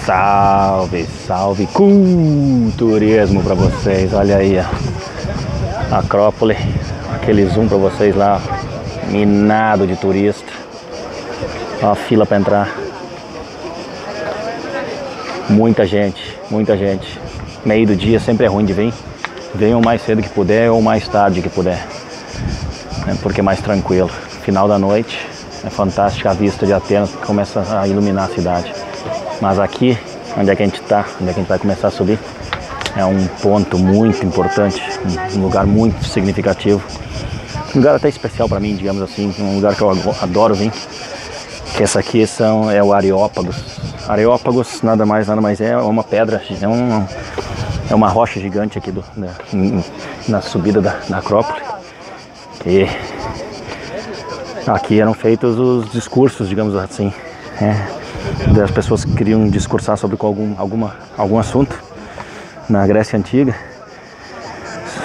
Salve, salve, culturismo pra vocês. Olha aí, ó, Acrópole, aquele zoom pra vocês lá, minado de turista. Ó a fila pra entrar. Muita gente, muita gente. Meio do dia sempre é ruim de vir. Venham o mais cedo que puder ou mais tarde que puder, porque é mais tranquilo. Final da noite é fantástica a vista de Atenas, que começa a iluminar a cidade. Mas aqui, onde é que a gente está, onde é que a gente vai começar a subir, é um ponto muito importante, um lugar muito significativo. Um lugar até especial para mim, digamos assim, um lugar que eu adoro vir. Que essa aqui é o Areópagos. Areópagos nada mais é uma pedra, é uma rocha gigante aqui na subida da Acrópole. E aqui eram feitos os discursos, digamos assim, das pessoas que queriam discursar sobre algum assunto na Grécia Antiga.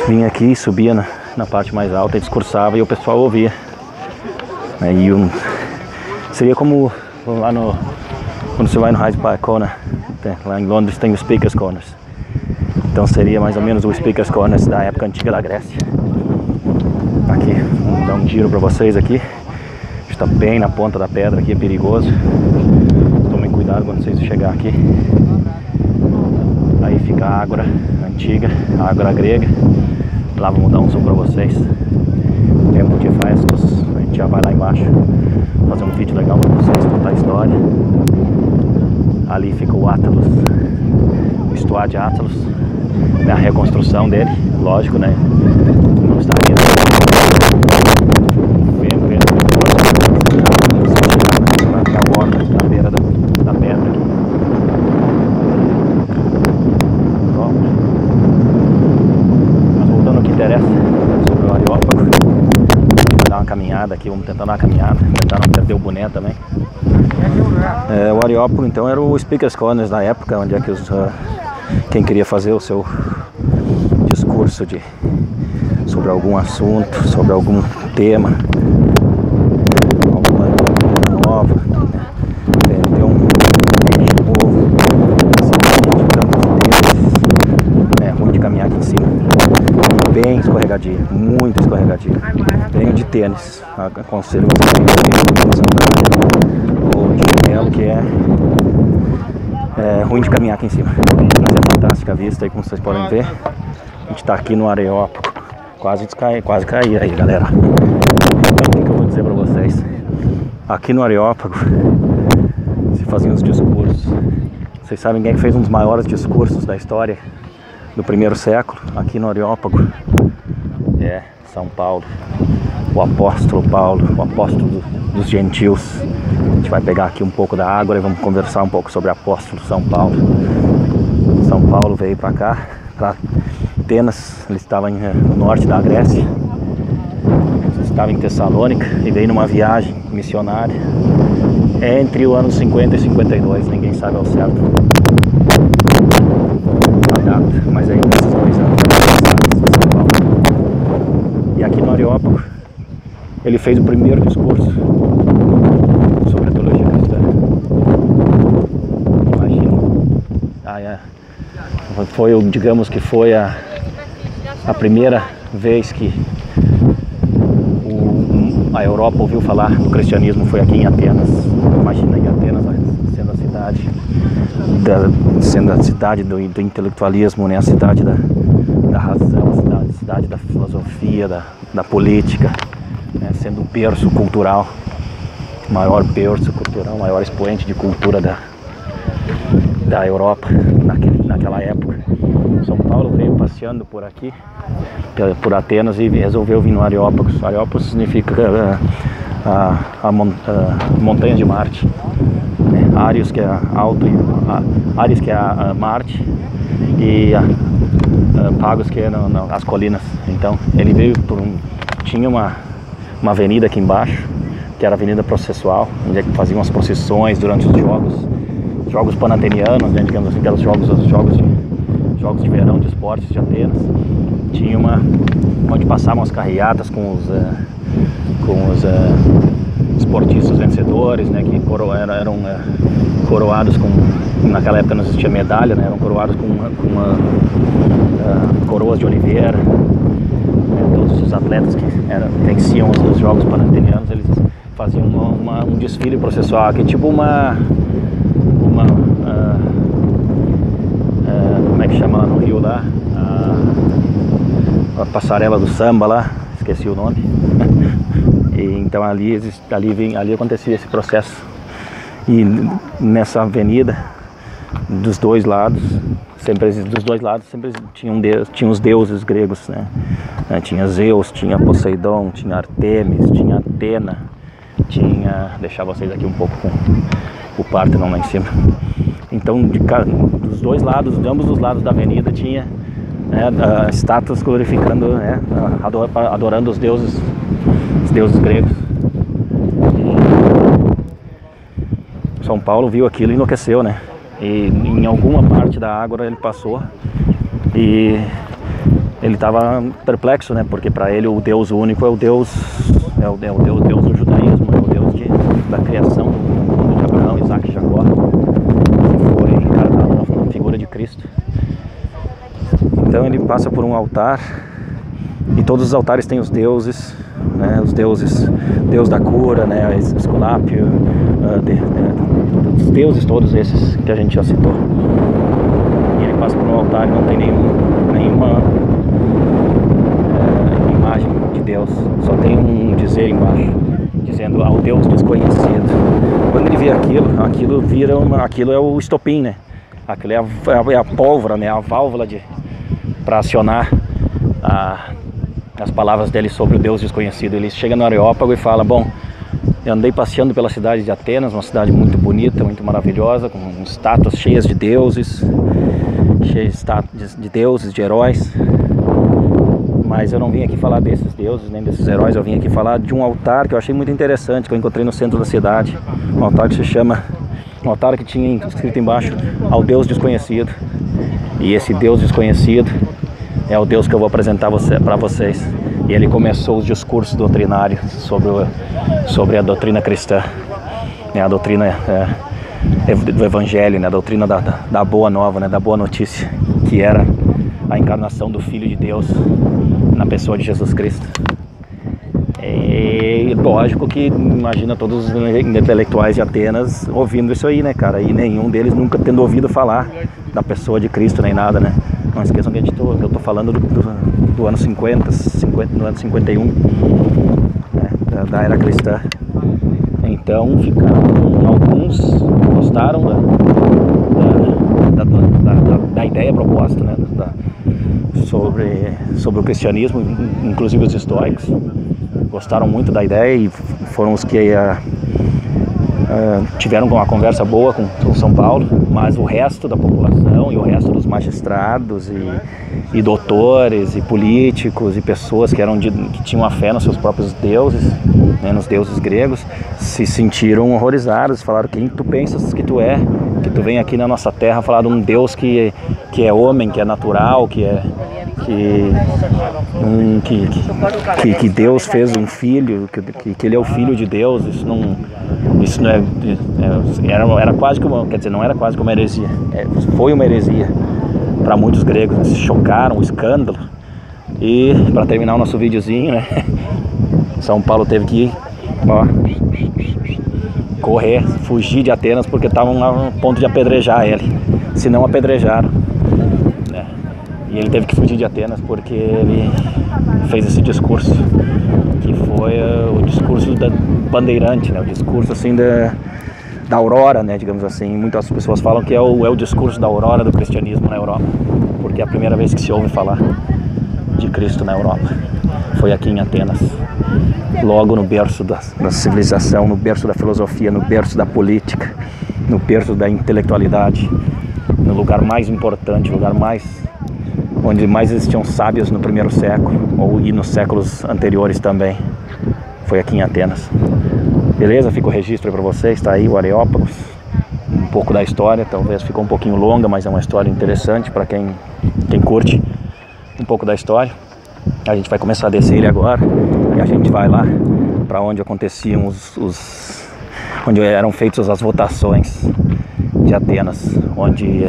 Vinha aqui, subia na parte mais alta e discursava e o pessoal ouvia. Seria como lá quando você vai no Hyde Park Corner, lá em Londres tem o Speaker's Corners. Então seria mais ou menos o Speaker's Corners da época antiga da Grécia. Aqui, vamos dar um giro para vocês aqui. Está bem na ponta da pedra aqui, é perigoso. Tomem cuidado quando vocês chegarem aqui. Aí fica a Ágora antiga, a Ágora grega. Lá vamos dar um zoom para vocês. Tempo de festas, a gente já vai lá embaixo fazer um vídeo legal para vocês, contar a história. Ali fica o Attalus, o estuário de Attalus, a reconstrução dele, lógico, né? Não estaria na borda, na beira da pedra aqui. Mas voltando ao que interessa sobre o Areópago, vou dar uma caminhada aqui, vamos tentar dar uma caminhada, tentar não perder o boné também. O Areópago então era o Speaker's Corners da época, onde é que quem queria fazer o seu discurso sobre algum assunto, sobre algum tema, alguma coisa nova, ter um novo, de tantos dedos. É ruim de caminhar aqui em cima, bem escorregadio, muito escorregadio. Tenho de tênis, aconselho vocês a ter de sandália ou de chinelo, que é ruim de caminhar aqui em cima. Mas é fantástica a vista aí, como vocês podem ver. A gente está aqui no Areópago. Quase caí aí, galera. Então, o que eu vou dizer para vocês? Aqui no Areópago se faziam os discursos. Vocês sabem quem é que fez um dos maiores discursos da história do primeiro século? Aqui no Areópago. São Paulo. O apóstolo Paulo, o apóstolo dos gentios. A gente vai pegar aqui um pouco da água e vamos conversar um pouco sobre o apóstolo São Paulo. São Paulo veio para cá, para Atenas. Ele estava no norte da Grécia, estava em Tessalônica e veio numa viagem missionária entre o ano 50 e 52, ninguém sabe ao certo a data, mas aí nesses 2 anos São Paulo. E aqui no Areópago ele fez o primeiro discurso sobre a teologia cristã. Imagina. Digamos que foi a primeira vez que a Europa ouviu falar do cristianismo, foi aqui em Atenas. Imagina em Atenas, sendo a cidade do intelectualismo, né? A cidade da razão, a cidade da filosofia, da política, né? Sendo o berço cultural, maior berço cultural, maior expoente de cultura da Europa naquela época. São Paulo veio passeando por aqui, por Atenas, e resolveu vir no Areópagos. Areópagos significa a montanha de Marte, né? Ares, que é alto, Ares, que é a Marte, e Pagos, que é as colinas. Então ele veio tinha uma avenida aqui embaixo, que era a avenida processual, onde é que faziam as procissões durante os jogos panatenianos, né, digamos assim, aqueles jogos de verão de esportes de Atenas. Tinha onde passavam as carreatas com os esportistas vencedores, né, que eram coroados com naquela época não existia medalha, né? Eram coroados com coroas de oliveira. Todos os atletas que venciam os Jogos Pan-Americanos, eles faziam um desfile processual, que é tipo como é que chama lá no Rio lá? A passarela do samba lá, esqueci o nome. E então ali acontecia esse processo. E nessa avenida, dos dois lados sempre tinha os deuses gregos, né? Tinha Zeus, tinha Poseidon, tinha Artemis, tinha Atena, deixar vocês aqui um pouco com o Parthenon lá em cima. Então dos dois lados, de ambos os lados da avenida tinha, né, estátuas glorificando, né, adorando os deuses gregos. E São Paulo viu aquilo e enlouqueceu, né? E em alguma parte da Ágora ele passou e ele estava perplexo, né? Porque para ele o Deus único é o Deus do judaísmo, é o Deus da criação do mundo de Abraão, Isaac e Jacó, que foi encarnado na figura de Cristo. Então ele passa por um altar e todos os altares têm os deuses, né? Os deuses, Deus da cura, né? Esculápio, os deuses todos esses que a gente já citou. E ele passa por um altar e não tem nenhuma imagem de Deus, só tem um dizer embaixo, dizendo ao Deus desconhecido. Quando ele vê aquilo é o estopim, né? Aquilo é a pólvora, né? A válvula para acionar as palavras dele sobre o Deus desconhecido. Ele chega no Areópago e fala: bom, eu andei passeando pela cidade de Atenas, uma cidade muito bonita, muito maravilhosa, com estátuas cheias de deuses, de heróis. Mas eu não vim aqui falar desses deuses, nem desses heróis. Eu vim aqui falar de um altar que eu achei muito interessante, que eu encontrei no centro da cidade. Um altar que tinha escrito embaixo: ao Deus desconhecido. E esse Deus desconhecido é o Deus que eu vou apresentar para vocês. E ele começou os discursos doutrinários sobre a doutrina cristã, né? A doutrina do Evangelho, né? A doutrina da boa nova, né? Da boa notícia, que era a encarnação do Filho de Deus na pessoa de Jesus Cristo. E lógico que imagina todos os intelectuais de Atenas ouvindo isso aí, né, cara? E nenhum deles nunca tendo ouvido falar da pessoa de Cristo nem nada, né? Não esqueçam que eu tô falando do ano 50, do ano 51, né, da era cristã. Então alguns gostaram da ideia proposta, né, sobre o cristianismo, inclusive os estoicos. Gostaram muito da ideia e foram os que tiveram uma conversa boa com São Paulo, mas o resto da população e o resto dos magistrados e doutores e políticos e pessoas que tinham a fé nos seus próprios deuses, né, nos deuses gregos, se sentiram horrorizados, falaram: quem tu pensas que tu é, que tu vem aqui na nossa terra falar de um Deus que é homem, que é natural, que Deus fez um filho, que ele é o filho de Deus. Isso não era quase que uma, quer dizer, não era quase que uma heresia, foi uma heresia para muitos gregos, né? Se chocaram, o escândalo. E para terminar o nosso videozinho, né, São Paulo teve que correr, fugir de Atenas, porque estavam a ponto de apedrejar ele, se não apedrejaram, né? E ele teve que fugir de Atenas porque ele fez esse discurso, que foi o discurso da bandeirante, né? O discurso assim da aurora, né? Digamos assim. Muitas pessoas falam que é o discurso da aurora do cristianismo na Europa, porque é a primeira vez que se ouve falar de Cristo na Europa foi aqui em Atenas, logo no berço da civilização, no berço da filosofia, no berço da política, no berço da intelectualidade, no lugar mais importante, onde mais existiam sábios no primeiro século e nos séculos anteriores também. Foi aqui em Atenas. Beleza? Fica o registro para vocês. Está aí o Areópago, um pouco da história. Talvez ficou um pouquinho longa, mas é uma história interessante para quem curte um pouco da história. A gente vai começar a descer ele agora e a gente vai lá para onde aconteciam onde eram feitas as votações de Atenas, onde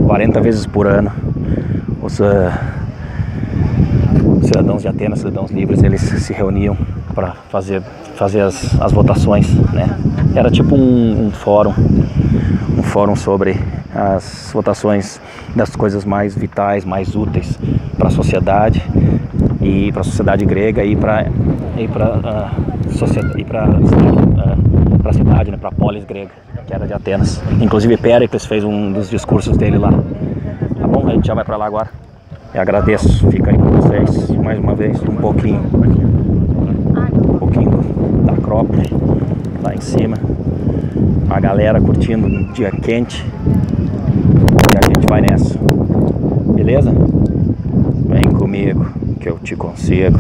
40 vezes por ano os cidadãos de Atenas, cidadãos livres, eles se reuniam para fazer as votações, né? Era tipo um fórum sobre as votações das coisas mais vitais, mais úteis para a sociedade e para a sociedade grega e para a cidade, né, para a polis grega, que era de Atenas. Inclusive Péricles fez um dos discursos dele lá. Tá bom? A gente já vai para lá agora. Eu agradeço, fica aí com vocês mais uma vez um pouquinho da Acrópole lá em cima, a galera curtindo um dia quente e a gente vai nessa, beleza? Vem comigo que eu te consigo.